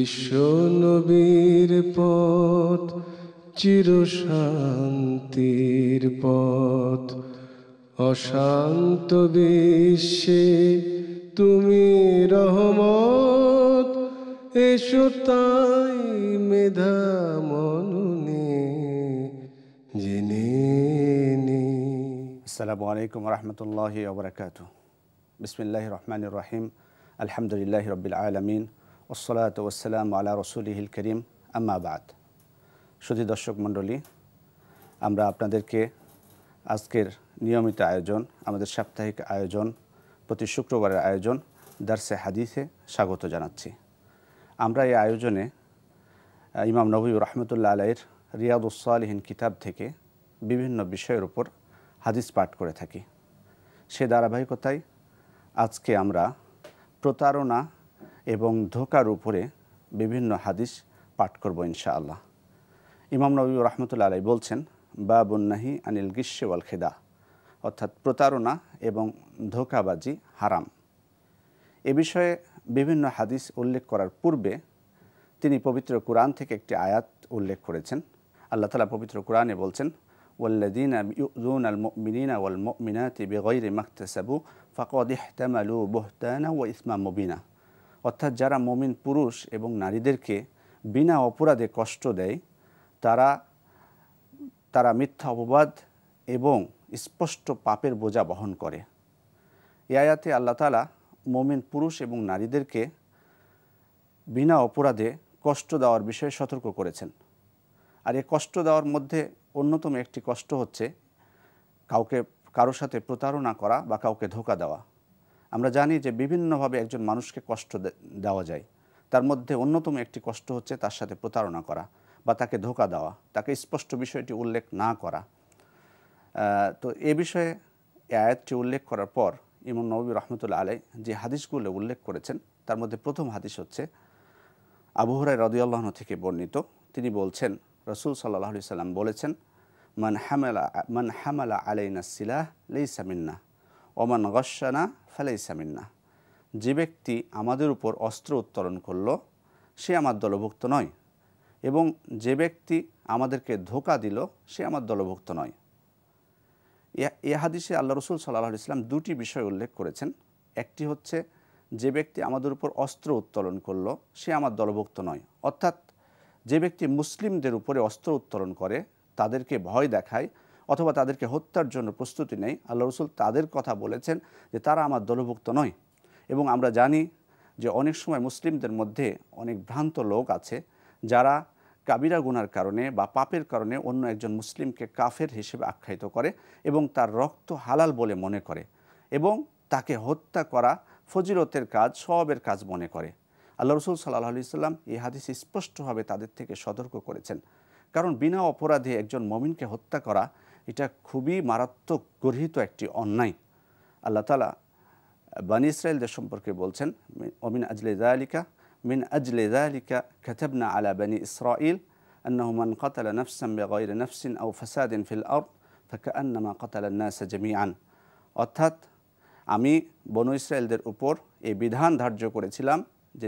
বিশ্ব নবীর পথ চিরশান্তির পথ, অশান্ত বিশ্বে তুমি রহমত, এসো তাই মেধা মননে জেনে নি। আসসালামু আলাইকুম রহমতুল্লাহি ওয়া বারাকাতুহু। বিসমিল্লাহির রহমানির রহিম। আলহামদুলিল্লাহি রাব্বিল আলামিন, ওয়াসসালাতু ওয়াসসালামু আলা রাসূলিহিল কারীম, আম্মা বা'দ। শুধু দর্শক মণ্ডলী, আমরা আপনাদেরকে আজকের নিয়মিত আয়োজন, আমাদের সাপ্তাহিক আয়োজন, প্রতি শুক্রবারের আয়োজন দারসে হাদিসে স্বাগত জানাচ্ছি। আমরা এই আয়োজনে ইমাম নবী রাহমাতুল্লাহ আলাইহির রিয়াদুস সালিহিন কিতাব থেকে বিভিন্ন বিষয়ের উপর হাদিস পাঠ করে থাকি। সে ধারাবাহিকতায় আজকে আমরা প্রতারণা এবং ধোঁকার উপরে বিভিন্ন হাদিস পাঠ করব ইনশাআল্লাহ। ইমাম নবী রাহমাতুল্লাহ আলাইহি বলছেন, বাবুন নাহি আনিল গিশ্ব ওয়াল খিদা, অর্থাৎ প্রতারণা এবং ধোঁকাবাজি হারাম। এ বিষয়ে বিভিন্ন হাদিস উল্লেখ করার পূর্বে তিনি পবিত্র কুরআন থেকে একটি আয়াত উল্লেখ করেছেন। আল্লাহ তাআলা পবিত্র কুরআনে বলছেন, ওয়াল্লাযীনা ইউযুনাল মুমিনিনা ওয়াল মুমিনাতি বিগাইরি মাকতাসাবু ফাকাদ ইহতামালু বুহতানা ওয়া ইসমান মুবিনা, অর্থাৎ যারা মুমিন পুরুষ এবং নারীদেরকে বিনা অপরাধে কষ্ট দেয় তারা মিথ্যা অপবাদ এবং স্পষ্ট পাপের বোঝা বহন করে। এই আয়াতে আল্লাহ তাআলা মুমিন পুরুষ এবং নারীদেরকে বিনা অপরাধে কষ্ট দেওয়ার বিষয়ে সতর্ক করেছেন। আর এই কষ্ট দেওয়ার মধ্যে অন্যতম একটি কষ্ট হচ্ছে কারোর সাথে প্রতারণা করা বা কাউকে ধোঁকা দেওয়া। আমরা জানি যে বিভিন্নভাবে একজন মানুষকে কষ্ট দেওয়া যায়। তার মধ্যে অন্যতম একটি কষ্ট হচ্ছে তার সাথে প্রতারণা করা বা তাকে ধোঁকা দেওয়া, তাকে স্পষ্ট বিষয়টি উল্লেখ না করা। তো এ বিষয়ে এই আয়াতটি উল্লেখ করার পর ইমাম নবী রাহমাতুল্লাহ আলাইহি যে হাদিসগুলো উল্লেখ করেছেন তার মধ্যে প্রথম হাদিস হচ্ছে আবু হুরায়রা রাদিয়াল্লাহু আনহু থেকে বর্ণিত। তিনি বলছেন, রাসূল সাল্লাল্লাহু আলাইহি সাল্লাম বলেছেন, মান হামালা আলাইনা সিলাহ লাইসা মিন্না ওয়া মান গাশশানা ফালাইসা মিন্না, যে ব্যক্তি আমাদের উপর অস্ত্র উত্তোলন করল সে আমার দলভুক্ত নয়, এবং যে ব্যক্তি আমাদেরকে ধোঁকা দিল সে আমার দলভুক্ত নয়। এই হাদিসে আল্লাহ রাসূল সাল্লাল্লাহু আলাইহি সাল্লাম দুটি বিষয় উল্লেখ করেছেন। একটি হচ্ছে যে ব্যক্তি আমাদের উপর অস্ত্র উত্তোলন করলো সে আমার দলভুক্ত নয়, অর্থাৎ যে ব্যক্তি মুসলিমদের উপরে অস্ত্র উত্তোলন করে, তাদেরকে ভয় দেখায় অথবা তাদেরকে হত্যার জন্য প্রস্তুতি নেয়, আল্লাহ রাসূল তাদের কথা বলেছেন যে তারা আমার দলভুক্ত নয়। এবং আমরা জানি যে অনেক সময় মুসলিমদের মধ্যে অনেক ভ্রান্ত লোক আছে যারা কাবিরা গুনার কারণে বা পাপের কারণে অন্য একজন মুসলিমকে কাফের হিসেবে আখ্যায়িত করে এবং তার রক্ত হালাল বলে মনে করে এবং তাকে হত্যা করা ফজিলতের কাজ, সওয়াবের কাজ মনে করে। আল্লাহ রাসূল সাল্লাল্লাহু আলাইহি সাল্লাম এই হাদিসে স্পষ্টভাবে তাদের থেকে সতর্ক করেছেন, কারণ বিনা অপরাধে একজন মুমিনকে হত্যা করা এটা খুবই মারাত্মক গর্হিত একটি অন্যায়। আল্লাহ তাআলা বনী ইসরাঈলদের সম্পর্কে বলছেন, মিন আজলি যালিকা কাতাবনা আলা বনী ইসরাঈল আন্নাহু মান কাতালা নাফসান বিগাইরি নাফসিন আও ফাসাদিন ফিল আরদ ফাকান্নামা কাতালা আন-নাস জামিআন, অর্থাৎ আমি বনী ইসরাঈলদের উপর এই বিধান ধার্য করেছিলাম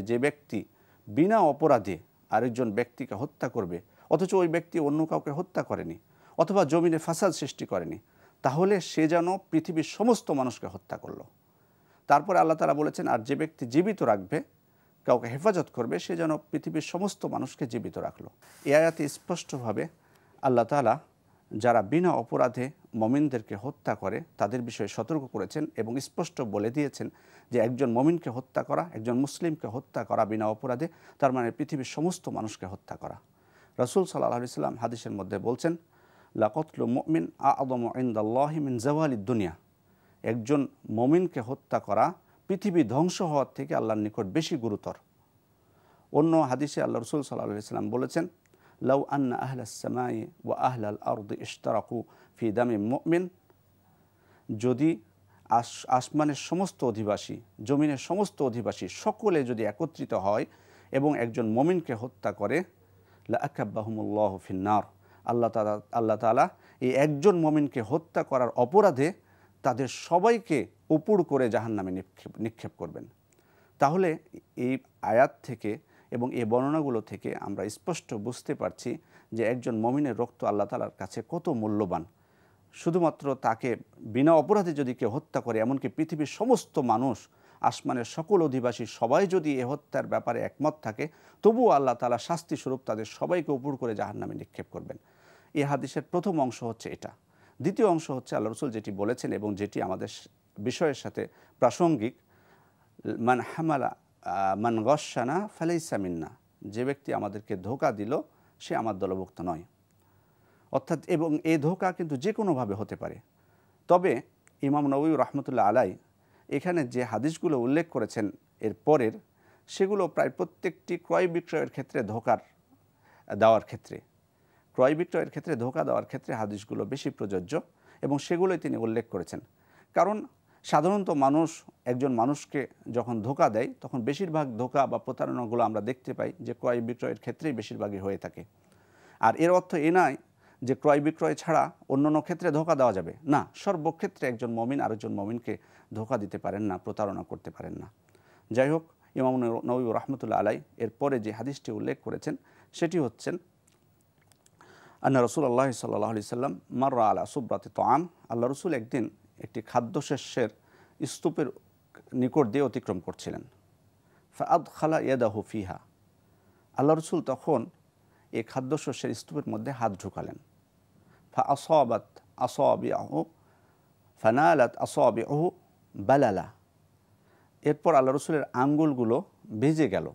যে ব্যক্তি বিনা অপরাধে আরেকজন ব্যক্তিকে হত্যা করবে অথচ ওই ব্যক্তি অন্য কাউকে হত্যা করেনি অথবা জমিনে ফাসাদ সৃষ্টি করেনি, তাহলে সে যেন পৃথিবীর সমস্ত মানুষকে হত্যা করলো। তারপরে আল্লাহ তাআলা বলেছেন, আর যে ব্যক্তি জীবিত রাখবে, কাউকে হেফাজত করবে, সে যেন পৃথিবীর সমস্ত মানুষকে জীবিত রাখলো। এই আয়াতে স্পষ্টভাবে আল্লাহ তাআলা যারা বিনা অপরাধে মুমিনদেরকে হত্যা করে তাদের বিষয়ে সতর্ক করেছেন এবং স্পষ্ট বলে দিয়েছেন যে একজন মুমিনকে হত্যা করা, একজন মুসলিমকে হত্যা করা বিনা অপরাধে, তার মানে পৃথিবীর সমস্ত মানুষকে হত্যা করা। রাসূল সাল্লাল্লাহু আলাইহি সাল্লাম হাদিসের মধ্যে বলছেন, লাকাতলু মুমিন আ'যামু ইনদাল্লাহি মিন যাওয়ালিদ দুনিয়া, একজন মুমিনকে হত্যা করা পৃথিবী ধ্বংস হওয়ার থেকে আল্লাহর নিকট বেশি গুরুতর। অন্য হাদিসে আল্লাহ রাসূল সাল্লাল্লাহু আলাইহি সাল্লাম বলেছেন, লাউ আন্না আহলাস সামাই ওয়া আহলাল আরদি ইশতারাকু ফি দামি মুমিন, যদি আসমানের সমস্ত অধিবাসী, জমিনের সমস্ত অধিবাসী সকলে যদি একত্রিত হয় এবং একজন মুমিনকে হত্যা করে, লা আকাব্বাহুমুল্লাহু ফিন্নার, আল্লাহ তাআলা এই একজন মুমিনকে হত্যা করার অপরাধে তাদের সবাইকে উপুড় করে জাহান্নামে নিক্ষেপ করবেন। তাহলে এই আয়াত থেকে এবং এই বর্ণনাগুলো থেকে আমরা স্পষ্ট বুঝতে পারছি যে একজন মুমিনের রক্ত আল্লাহ তাআলার কাছে কত মূল্যবান। শুধুমাত্র তাকে বিনা অপরাধে যদি কেউ হত্যা করে, এমনকি পৃথিবীর সমস্ত মানুষ, আসমানের সকল অধিবাসী সবাই যদি এ হত্যার ব্যাপারে একমত থাকে, তবুও আল্লাহ তাআলা শাস্তিস্বরূপ তাদের সবাইকে উপর করে জাহান্নামে নিক্ষেপ করবেন। এই হাদিসের প্রথম অংশ হচ্ছে এটা। দ্বিতীয় অংশ হচ্ছে আল্লাহ রসুল যেটি বলেছেন এবং যেটি আমাদের বিষয়ের সাথে প্রাসঙ্গিক, মান হামালা মান গশ্বানা ফালাইসা মিন্না, যে ব্যক্তি আমাদেরকে ধোঁকা দিল সে আমার দলভুক্ত নয়। অর্থাৎ এবং এই ধোঁকা কিন্তু যে কোনোভাবে হতে পারে। তবে ইমাম নবী রাহমাতুল্লাহ আলাই এখানে যে হাদিসগুলো উল্লেখ করেছেন এর পরের, সেগুলো প্রায় প্রত্যেকটি ক্রয় বিক্রয়ের ক্ষেত্রে ধোঁকার দেওয়ার ক্ষেত্রে, ক্রয় বিক্রয়ের ক্ষেত্রে ধোঁকা দেওয়ার ক্ষেত্রে হাদিসগুলো বেশি প্রযোজ্য এবং সেগুলোই তিনি উল্লেখ করেছেন। কারণ সাধারণত মানুষ একজন মানুষকে যখন ধোঁকা দেয় তখন বেশিরভাগ ধোঁকা বা প্রতারণাগুলো আমরা দেখতে পাই যে ক্রয় বিক্রয়ের ক্ষেত্রেই বেশিরভাগই হয়ে থাকে। আর এর অর্থ এ নয় যে ক্রয় বিক্রয় ছাড়া অন্যান্য ক্ষেত্রে ধোঁকা দেওয়া যাবে না। সর্বক্ষেত্রে একজন মুমিন আরেকজন মুমিনকে ধোঁকা দিতে পারেন না, প্রতারণা করতে পারেন না। যাই হোক, ইমাম নবী রাহমাতুল্লাহ আলাই এরপরে যে হাদিসটি উল্লেখ করেছেন সেটি হচ্ছেন আন্না রাসূলুল্লাহ সাল্লাল্লাহু আলাইহি সাল্লাম মাররা আলা সুবরাতি তাআম, আল্লাহ রসুল একদিন একটি খাদ্যশস্যের স্তূপের নিকট দিয়ে অতিক্রম করছিলেন। ফাআদখালা ইয়াদাহু ফিহা, আল্লাহ রসুল তখন এই খাদ্যশস্যের স্তূপের মধ্যে হাত ঢুকালেন। ফাআসাবাত আসাবিআহু ফানালাত আসাবিআহু বালালা, এরপর আল্লাহ রসুলের আঙ্গুলগুলো ভিজে গেল।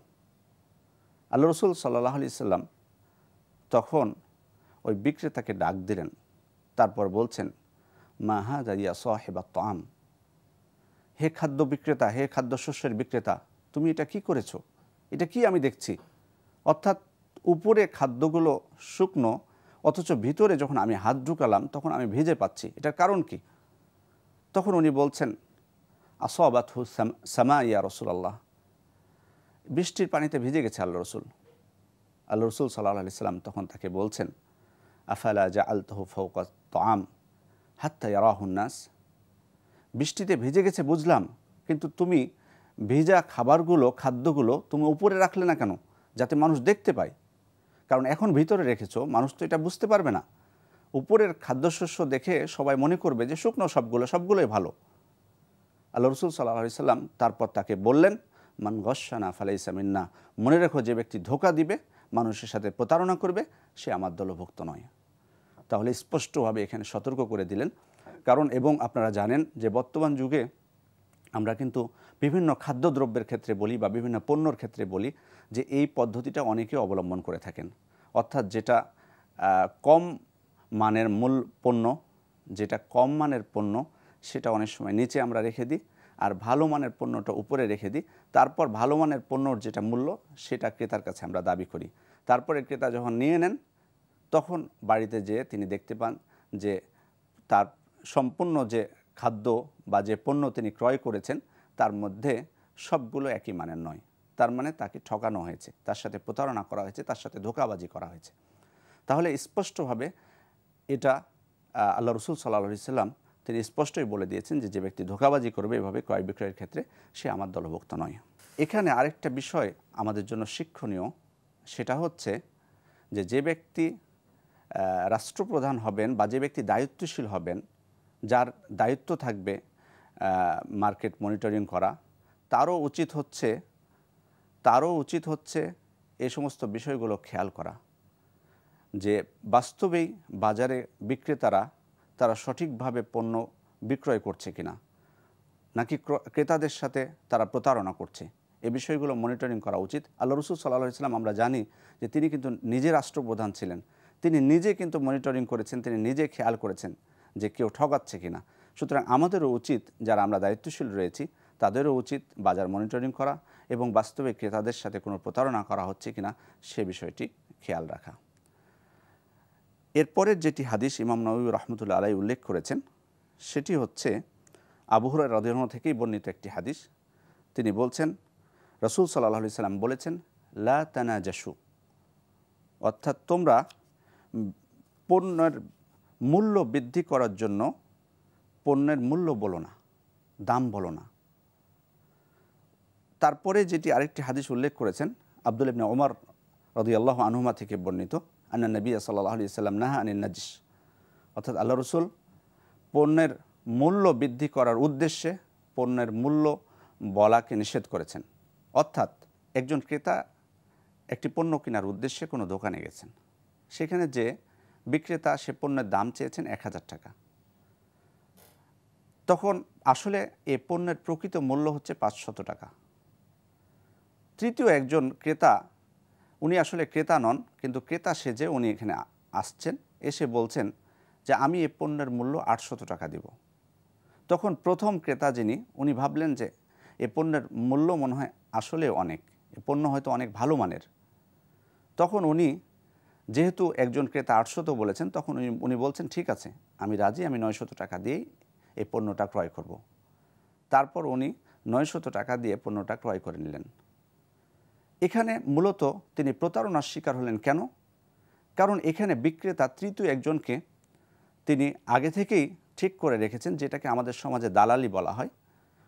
আল্লাহ রসুল সাল্লাল্লাহু আলাইহি সাল্লাম তখন ওই বিক্রেতাকে ডাক দিলেন, তারপর বলছেন, মা হাযা ইয়া সাহিবাত তাআম, হে খাদ্য বিক্রেতা, হে খাদ্যশস্যের বিক্রেতা, তুমি এটা কি করেছো? এটা কি আমি দেখছি? অর্থাৎ উপরে খাদ্যগুলো শুকনো, অথচ ভিতরে যখন আমি হাত ঢুকালাম তখন আমি ভিজে পাচ্ছি, এটার কারণ কি? তখন উনি বলছেন, আসাবাতহু সামা ইয়া রাসূলুল্লাহ, বৃষ্টির পানিতে ভিজে গেছে আল্লাহ রসুল। আল্লাহ রসুল সাল্লাল্লাহু আলাইহি সাল্লাম তখন তাকে বলছেন, আফালা জাআলতাহু ফাওকা তাআম হাত্তা ইয়ারাহুন নাস, বৃষ্টিতে ভিজে গেছে বুঝলাম, কিন্তু তুমি ভিজা খাবারগুলো, খাদ্যগুলো তুমি উপরে রাখলে না কেন, যাতে মানুষ দেখতে পায়? কারণ এখন ভিতরে রেখেছো, মানুষ তো এটা বুঝতে পারবে না। উপরের খাদ্যশস্য দেখে সবাই মনে করবে যে শুকনো সবগুলোই ভালো। আল্লাহ রসুল সাল্লাল্লাহু আলাইহি সাল্লাম তারপর তাকে বললেন, মান গশ্বানা ফালাইসা মিন্না, মনে রেখো যে ব্যক্তি ধোঁকা দিবে, মানুষের সাথে প্রতারণা করবে, সে আমার দলভুক্ত নয়। তাহলে স্পষ্টভাবে এখানে সতর্ক করে দিলেন। কারণ এবং আপনারা জানেন যে বর্তমান যুগে আমরা কিন্তু বিভিন্ন খাদ্যদ্রব্যের ক্ষেত্রে বলি বা বিভিন্ন পণ্যর ক্ষেত্রে বলি যে এই পদ্ধতিটা অনেকে অবলম্বন করে থাকেন। অর্থাৎ যেটা কম মানের মূল পণ্য, যেটা কম মানের পণ্য সেটা অনেক সময় নিচে আমরা রেখে দিই, আর ভালো মানের পণ্যটা উপরে রেখে দিই। তারপর ভালো মানের পণ্যর যেটা মূল্য সেটা ক্রেতার কাছে আমরা দাবি করি। তারপরে ক্রেতা যখন নিয়ে নেন তখন বাড়িতে যেয়ে তিনি দেখতে পান যে তার সম্পূর্ণ যে খাদ্য বা যে পণ্য তিনি ক্রয় করেছেন তার মধ্যে সবগুলো একই মানের নয়। তার মানে তাকে ঠকানো হয়েছে, তার সাথে প্রতারণা করা হয়েছে, তার সাথে ধোঁকাবাজি করা হয়েছে। তাহলে স্পষ্টভাবে এটা আল্লাহ রসুল সাল্লাল্লাহু আলাইহি সাল্লাম তিনি স্পষ্টই বলে দিয়েছেন যে যে ব্যক্তি ধোঁকাবাজি করবে এভাবে ক্রয় বিক্রয়ের ক্ষেত্রে সে আমার দলভুক্ত নয়। এখানে আরেকটা বিষয় আমাদের জন্য শিক্ষণীয়, সেটা হচ্ছে যে যে ব্যক্তি রাষ্ট্রপ্রধান হবেন বা যে ব্যক্তি দায়িত্বশীল হবেন, যার দায়িত্ব থাকবে মার্কেট মনিটরিং করা, তারও উচিত হচ্ছে এই সমস্ত বিষয়গুলো খেয়াল করা যে বাস্তবেই বাজারে বিক্রেতারা তারা সঠিকভাবে পণ্য বিক্রয় করছে কিনা, নাকি ক্রেতাদের সাথে তারা প্রতারণা করছে, এই বিষয়গুলো মনিটরিং করা উচিত। আল্লাহ রসুল সাল্লাল্লাহু আলাইহি সাল্লাম আমরা জানি যে তিনি কিন্তু নিজে রাষ্ট্রপ্রধান ছিলেন, তিনি নিজে কিন্তু মনিটরিং করেছেন, তিনি নিজে খেয়াল করেছেন যে কেউ ঠকাচ্ছে কিনা। সুতরাং আমাদেরও উচিত, যারা আমরা দায়িত্বশীল রয়েছি তাদেরও উচিত বাজার মনিটরিং করা এবং বাস্তবে ক্রেতাদের সাথে কোনো প্রতারণা করা হচ্ছে কিনা সে বিষয়টি খেয়াল রাখা। এরপরের যেটি হাদিস ইমাম নবী রাহমাতুল্লাহ আলাইহি উল্লেখ করেছেন সেটি হচ্ছে আবু হুরায়রা রাদিয়াল্লাহু আনহু থেকেই বর্ণিত একটি হাদিস। তিনি বলছেন, রাসূল সাল্লাল্লাহু আলাইহি সাল্লাম বলেছেন, লা তানাজাসু, অর্থাৎ তোমরা পণ্যের মূল্য বৃদ্ধি করার জন্য পণ্যের মূল্য বলো না, দাম বলো না। তারপরে যেটি আরেকটি হাদিস উল্লেখ করেছেন আব্দুল ইবনে ওমর রাদিয়াল্লাহু আনহুমা থেকে বর্ণিত, আন্না নবী সাল্লাল্লাহু আলাইহি সাল্লাম নাহা আনিন নাজিশ, অর্থাৎ আল্লাহ রসুল পণ্যের মূল্য বৃদ্ধি করার উদ্দেশ্যে পণ্যের মূল্য বলাকে নিষেধ করেছেন। অর্থাৎ একজন ক্রেতা একটি পণ্য কেনার উদ্দেশ্যে কোনো দোকানে গেছেন, সেখানে যে বিক্রেতা সে পণ্যের দাম চেয়েছেন 1000 টাকা, তখন আসলে এই পণ্যের প্রকৃত মূল্য হচ্ছে 500 টাকা। তৃতীয় একজন ক্রেতা, উনি আসলে ক্রেতা নন, কিন্তু ক্রেতা সেজে উনি এখানে আসছেন, এসে বলছেন যে আমি এই পণ্যের মূল্য 800 টাকা দিব। তখন প্রথম ক্রেতা যিনি, উনি ভাবলেন যে এ পণ্যের মূল্য মনে হয় আসলে অনেক, এ পণ্য হয়তো অনেক ভালো মানের। তখন উনি যেহেতু একজন ক্রেতা 800 বলেছেন, তখন উনি বলছেন ঠিক আছে আমি রাজি, আমি 900 টাকা দিয়েই এই পণ্যটা ক্রয় করব। তারপর উনি 900 টাকা দিয়ে পণ্যটা ক্রয় করে নিলেন। এখানে মূলত তিনি প্রতারণার শিকার হলেন। কেন? কারণ এখানে বিক্রেতা তৃতীয় একজনকে তিনি আগে থেকেই ঠিক করে রেখেছেন, যেটাকে আমাদের সমাজে দালালি বলা হয়।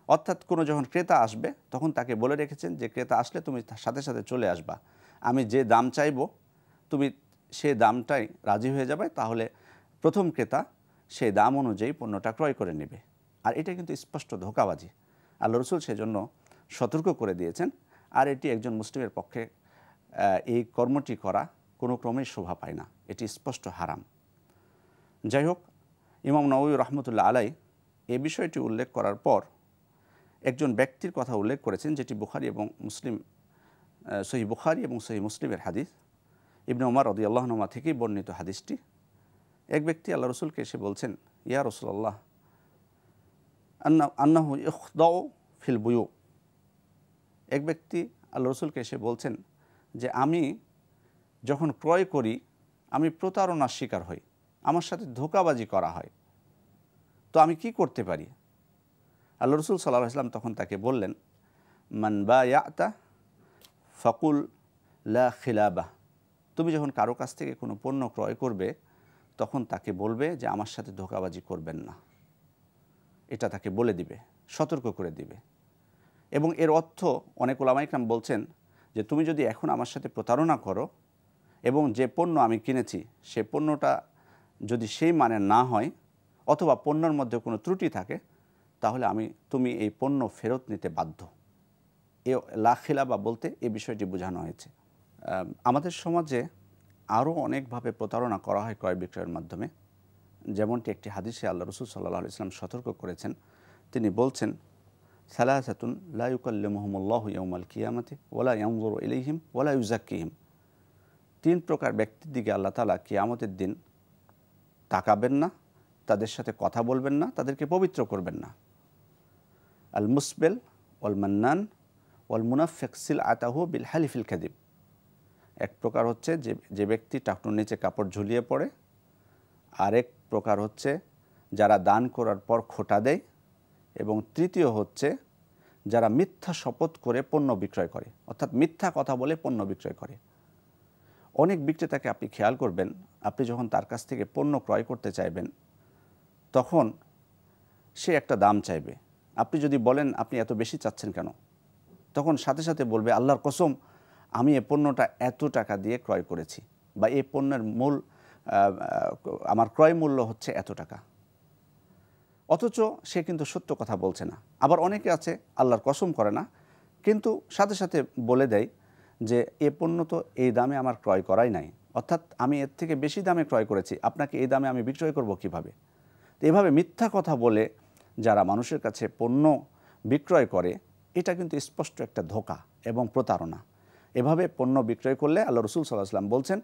অর্থাৎ কোনো যখন ক্রেতা আসবে তখন তাকে বলে রেখেছেন যে ক্রেতা আসলে তুমি সাথে সাথে চলে আসবা, আমি যে দাম চাইবো তুমি সে দামটাই রাজি হয়ে যাবে, তাহলে প্রথম ক্রেতা সেই দাম অনুযায়ী পণ্যটা ক্রয় করে নেবে। আর এটা কিন্তু স্পষ্ট ধোঁকাবাজি। আল্লাহ রসুল সেজন্য সতর্ক করে দিয়েছেন। আর এটি একজন মুসলিমের পক্ষে এই কর্মটি করা কোনো ক্রমেই শোভা পায় না, এটি স্পষ্ট হারাম। যাই হোক, ইমাম নওয়ী রহমতুল্লাহ আলাই এই বিষয়টি উল্লেখ করার পর একজন ব্যক্তির কথা উল্লেখ করেছেন, যেটি বুখারী এবং মুসলিম, সহিহ বুখারী এবং সহিহ মুসলিমের হাদিস। ইবনে ওমর রাদিয়াল্লাহু আনহুমা থেকেই বর্ণিত হাদিসটি। এক ব্যক্তি আল্লাহ রসুলকে এসে বলছেন, ইয়া রাসূলুল্লাহ আন্নাহু ইখদাউ ফিল বুয়ু। এক ব্যক্তি আল্লাহ রসুলকে এসে বলছেন যে আমি যখন ক্রয় করি আমি প্রতারণার শিকার হই, আমার সাথে ধোঁকাবাজি করা হয়, তো আমি কি করতে পারি? আল্লাহ রসুল সাল্লাল্লাহু আলাইহি ওয়াসাল্লাম তখন তাকে বললেন, মান বায়াতা ফাকুল লা খিলাবাহ। তুমি যখন কারো কাছ থেকে কোনো পণ্য ক্রয় করবে তখন তাকে বলবে যে আমার সাথে ধোঁকাবাজি করবেন না, এটা তাকে বলে দিবে, সতর্ক করে দিবে। এবং এর অর্থ অনেক উলামায়ে কেরাম বলছেন যে তুমি যদি এখন আমার সাথে প্রতারণা করো এবং যে পণ্য আমি কিনেছি সে পণ্যটা যদি সেই মানের না হয় অথবা পণ্যের মধ্যে কোনো ত্রুটি থাকে, তাহলে তুমি এই পণ্য ফেরত নিতে বাধ্য। এ লা খিলাবা বলতে এই বিষয়টি বোঝানো হয়েছে। আমাদের সমাজে আরও অনেকভাবে প্রতারণা করা হয় ক্রয় বিক্রয়ের মাধ্যমে। যেমনটি একটি হাদিসে আল্লাহ রসুল সাল্লাল্লাহু আলাইহি ওয়াসাল্লাম সতর্ক করেছেন। তিনি বলছেন, সালাসাতুন লা ইউকাল্লিমুহুমুল্লাহু ইয়াউমাল কিয়ামাতি ওয়ালা ইয়ানজুরু ইলাইহিম ওয়ালা ইউযাক্কিহিম। 3 প্রকার ব্যক্তির দিকে আল্লাহ তাআলা কিয়ামতের দিন তাকাবেন না, তাদের সাথে কথা বলবেন না, তাদেরকে পবিত্র করবেন না। আল মুসবিল ওয়াল মান্নান ওয়াল মুনাফিক সিলআতাহু বিল হালিফিল কাযিব। এক প্রকার হচ্ছে যে ব্যক্তি টাকনুর নিচে কাপড় ঝুলিয়ে পড়ে, আরেক প্রকার হচ্ছে যারা দান করার পর খোঁটা দেয়, এবং তৃতীয় হচ্ছে যারা মিথ্যা শপথ করে পণ্য বিক্রয় করে, অর্থাৎ মিথ্যা কথা বলে পণ্য বিক্রয় করে। অনেক বিক্রেতাকে আপনি খেয়াল করবেন, আপনি যখন তার কাছ থেকে পণ্য ক্রয় করতে চাইবেন তখন সে একটা দাম চাইবে। আপনি যদি বলেন আপনি এত বেশি চাচ্ছেন কেন, তখন সাথে সাথে বলবে আল্লাহর কসম আমি এই পণ্যটা এত টাকা দিয়ে ক্রয় করেছি, বা এই পণ্যের মূল আমার ক্রয় মূল্য হচ্ছে এত টাকা। অথচ সে কিন্তু সত্য কথা বলছে না। আবার অনেকে আছে আল্লাহর কসম করে না, কিন্তু সাথে সাথে বলে দেয় যে এ পণ্য তো এই দামে আমার ক্রয় করাই নাই, অর্থাৎ আমি এর থেকে বেশি দামে ক্রয় করেছি, আপনাকে এই দামে আমি বিক্রয় করব কিভাবে? তো এভাবে মিথ্যা কথা বলে যারা মানুষের কাছে পণ্য বিক্রয় করে, এটা কিন্তু স্পষ্ট একটা ধোঁকা এবং প্রতারণা। এভাবে পণ্য বিক্রয় করলে আল্লাহ রসুল সাল্লাল্লাহু আলাইহি ওয়াসাল্লাম বলছেন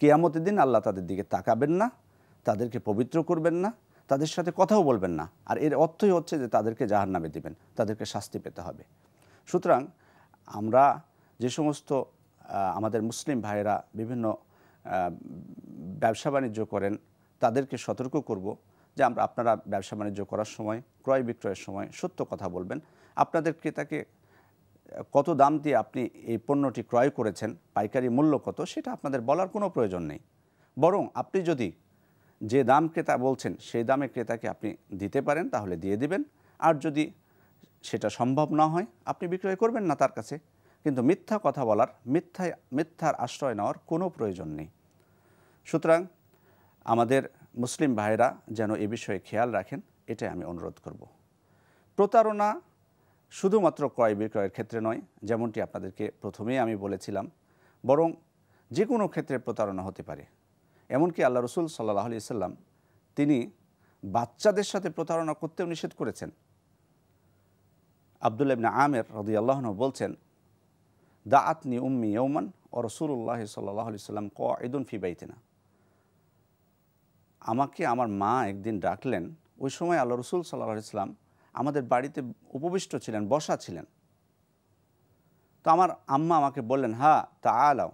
কিয়ামতের দিন আল্লাহ তাদের দিকে তাকাবেন না, তাদেরকে পবিত্র করবেন না, তাদের সাথে কথাও বলবেন না। আর এর অর্থই হচ্ছে যে তাদেরকে জাহান্নামে দিবেন, তাদেরকে শাস্তি পেতে হবে। সুতরাং আমরা যে সমস্ত আমাদের মুসলিম ভাইয়েরা বিভিন্ন ব্যবসা বাণিজ্য করেন তাদেরকে সতর্ক করব যে আপনারা ব্যবসা বাণিজ্য করার সময়, ক্রয় বিক্রয়ের সময় সত্য কথা বলবেন। আপনাদের ক্রেতাকে কত দাম দিয়ে আপনি এই পণ্যটি ক্রয় করেছেন, পাইকারি মূল্য কত, সেটা আপনাদের বলার কোনো প্রয়োজন নেই। বরং আপনি যদি যে দাম ক্রেতা বলছেন সেই দামে ক্রেতাকে আপনি দিতে পারেন তাহলে দিয়ে দিবেন, আর যদি সেটা সম্ভব না হয় আপনি বিক্রয় করবেন না তার কাছে। কিন্তু মিথ্যা কথা বলার, মিথ্যার আশ্রয় নেওয়ার কোনো প্রয়োজন নেই। সুতরাং আমাদের মুসলিম ভাইরা যেন এ বিষয়ে খেয়াল রাখেন, এটাই আমি অনুরোধ করব। প্রতারণা শুধুমাত্র ক্রয় বিক্রয়ের ক্ষেত্রে নয়, যেমনটি আপনাদেরকে প্রথমেই আমি বলেছিলাম, বরং যে কোনো ক্ষেত্রে প্রতারণা হতে পারে। এমনকি আল্লাহ রসুল সাল্লাল্লাহু আলাইহি সাল্লাম তিনি বাচ্চাদের সাথে প্রতারণা করতেও নিষেধ করেছেন। আব্দুল্লাহ ইবনে আমের রাদিয়াল্লাহু আনহু বলছেন, দাআতনি উম্মি ইয়াওমান ওয়া রাসূলুল্লাহ সাল্লাল্লাহু আলাইহি সাল্লাম কাঈদুন ফি বাইতিনা। আমাকে আমার মা একদিন ডাকলেন, ওই সময় আল্লাহ রসুল সাল্লাল্লাহু আলাইহি সাল্লাম আমাদের বাড়িতে উপবিষ্ট ছিলেন, বসা ছিলেন। তো আমার আম্মা আমাকে বললেন, হা তাআলাও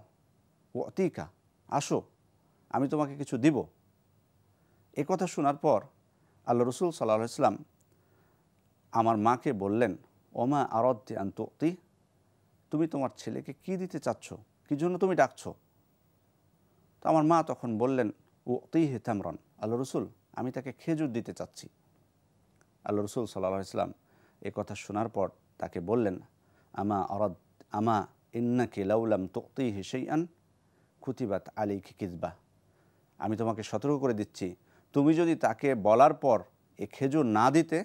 ওয়াতিকা, আসো আমি তোমাকে কিছু দিব। এ কথা শোনার পর আল্লাহ রসুল সাল্লাল্লাহু আলাইহি সাল্লাম আমার মাকে বললেন, ওমা আরাদতি আন তুতি, তুমি তোমার ছেলেকে কি দিতে চাচ্ছ, কি জন্য তুমি ডাকছো? তো আমার মা তখন বললেন, উতিহি তামরান, আল্লাহ রসুল আমি তাকে খেজুর দিতে চাচ্ছি। আল্লাহ রসুল সাল্লাল্লাহু আলাইহি সাল্লাম এ কথা শোনার পর তাকে বললেন, আমা ইন্নাকি লাউলাম তুতিহি শাইআন কুতিবাত আলাইকি কিযবা, আমি তোমাকে সতর্ক করে দিচ্ছি, তুমি যদি তাকে বলার পর এ খেজুর না দিতে,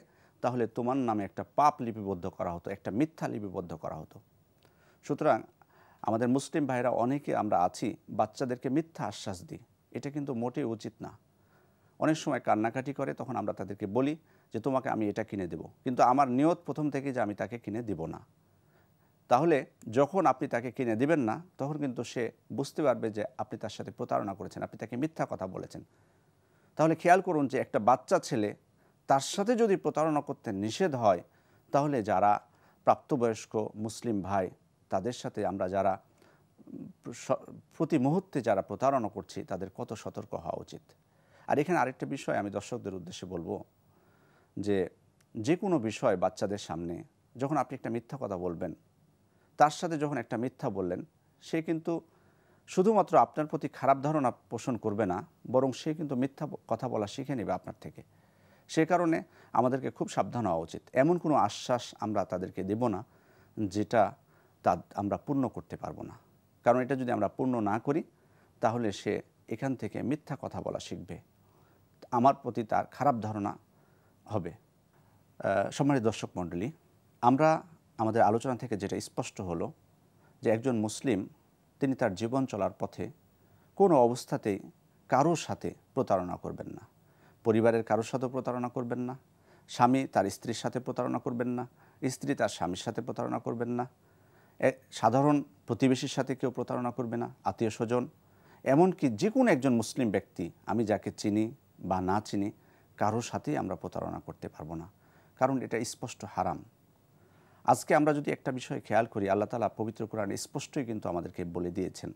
তাহলে তোমার নামে একটা পাপ লিপিবদ্ধ করা হতো, একটা মিথ্যা লিপিবদ্ধ করা হতো। সুতরাং আমাদের মুসলিম ভাইরা অনেকে আমরা আছি বাচ্চাদেরকে মিথ্যা আশ্বাস দিই, এটা কিন্তু মোটেই উচিত না। অনেক সময় কান্নাকাটি করে, তখন আমরা তাদেরকে বলি যে তোমাকে আমি এটা কিনে দেব, কিন্তু আমার নিয়ত প্রথম থেকে যে আমি তাকে কিনে দিব না। তাহলে যখন আপনি তাকে কিনে দিবেন না, তখন কিন্তু সে বুঝতে পারবে যে আপনি তার সাথে প্রতারণা করেছেন, আপনি তাকে মিথ্যা কথা বলেছেন। তাহলে খেয়াল করুন যে একটা বাচ্চা ছেলে, তার সাথে যদি প্রতারণা করতে নিষেধ হয়, তাহলে যারা প্রাপ্তবয়স্ক মুসলিম ভাই, তাদের সাথে আমরা যারা প্রতি মুহূর্তে যারা প্রতারণা করছি, তাদের কত সতর্ক হওয়া উচিত। আর এখানে আরেকটা বিষয় আমি দর্শকদের উদ্দেশ্যে বলবো, যে কোনো বিষয় বাচ্চাদের সামনে যখন আপনি একটা মিথ্যা কথা বলবেন, তার সাথে যখন একটা মিথ্যা বললেন, সে কিন্তু শুধুমাত্র আপনার প্রতি খারাপ ধারণা পোষণ করবে না, বরং সে কিন্তু মিথ্যা কথা বলা শিখে নেবে আপনার থেকে। সে কারণে আমাদেরকে খুব সাবধান হওয়া উচিত। এমন কোনো আশ্বাস আমরা তাদেরকে দেব না যেটা আমরা পূর্ণ করতে পারবো না, কারণ এটা যদি আমরা পূর্ণ না করি, তাহলে সে এখান থেকে মিথ্যা কথা বলা শিখবে, আমার প্রতি তার খারাপ ধারণা হবে। সম্মানিত দর্শক মণ্ডলী, আমরা আমাদের আলোচনা থেকে যেটা স্পষ্ট হলো যে একজন মুসলিম তিনি তার জীবন চলার পথে কোনো অবস্থাতেই কারোর সাথে প্রতারণা করবেন না। পরিবারের কারোর সাথে প্রতারণা করবেন না, স্বামী তার স্ত্রীর সাথে প্রতারণা করবেন না, স্ত্রী তার স্বামীর সাথে প্রতারণা করবেন না, সাধারণ প্রতিবেশীর সাথে কেউ প্রতারণা করবে না, আত্মীয় স্বজন, এমনকি যে কোনো একজন মুসলিম ব্যক্তি, আমি যাকে চিনি বা না চিনি, কারোর সাথেই আমরা প্রতারণা করতে পারবো না, কারণ এটা স্পষ্ট হারাম। আজকে আমরা যদি একটা বিষয় খেয়াল করি, আল্লাহ তাআলা পবিত্র কোরআনে স্পষ্টই কিন্তু আমাদেরকে বলে দিয়েছেন,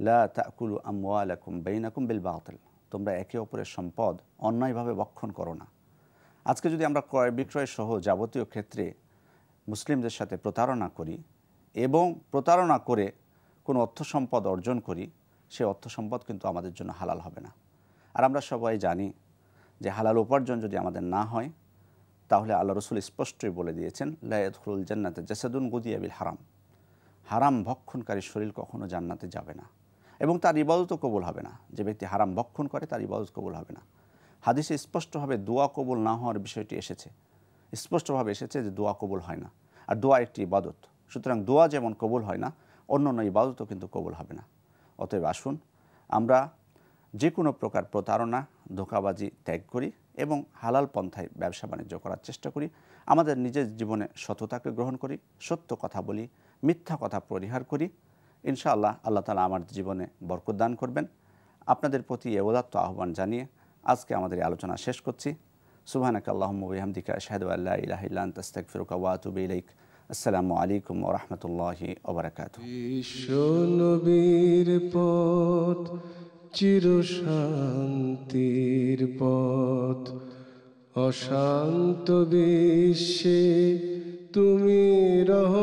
লা তাকুলু আমওয়ালাকুম বাইনাকুম বিল বাতিল, তোমরা একে অপরের সম্পদ অন্যায়ভাবে ভক্ষণ করো না। আজকে যদি আমরা ক্রয় বিক্রয় সহ যাবতীয় ক্ষেত্রে মুসলিমদের সাথে প্রতারণা করি এবং প্রতারণা করে কোনো অর্থ সম্পদ অর্জন করি, সে অর্থ সম্পদ কিন্তু আমাদের জন্য হালাল হবে না। আর আমরা সবাই জানি যে হালাল উপার্জন যদি আমাদের না হয়, তাহলে আল্লাহ রসুল স্পষ্টই বলে দিয়েছেন, লা ইয়াদখুলুল জান্নাতা জাসাদুন গুদিয়া বিল হারাম, হারাম ভক্ষণকারী শরীর কখনো জান্নাতে যাবে না এবং তার ইবাদতও কবুল হবে না। যে ব্যক্তি হারাম ভক্ষণ করে তার ইবাদত কবুল হবে না। হাদিসে স্পষ্টভাবে দোয়া কবুল না হওয়ার বিষয়টি এসেছে, স্পষ্টভাবে এসেছে যে দোয়া কবুল হয় না, আর দোয়া একটি ইবাদত। সুতরাং দোয়া যেমন কবুল হয় না, অন্য ইবাদতও কিন্তু কবুল হবে না। অতএব আসুন আমরা যে কোনো প্রকার প্রতারণা, ধোঁকাবাজি ত্যাগ করি এবং হালাল পন্থায় ব্যবসা বাণিজ্য করার চেষ্টা করি। আমাদের নিজের জীবনে সততাকে গ্রহণ করি, সত্য কথা বলি, মিথ্যা কথা পরিহার করি। ইনশাআল্লাহ আল্লাহ তাআলা আমার জীবনে বরকত দান করবেন। আপনাদের প্রতি এ উদাত্ত আহ্বান জানিয়ে আজকে আমাদের এই আলোচনা শেষ করছি। সুবহানাকা আল্লাহুম্মা ওয়া বিহামদিকা আশহাদু আল্লা ইলাহা ইল্লা আনতা আস্তাগফিরুকা ওয়া আতুবু ইলাইক। আসসালামু আলাইকুম ওয়া রাহমাতুল্লাহি ওয়া বারাকাতুহু। বিশ্ব নবীর পথ চিরশান্তির পথ, অশান্ত বিশ্বে তুমি রহ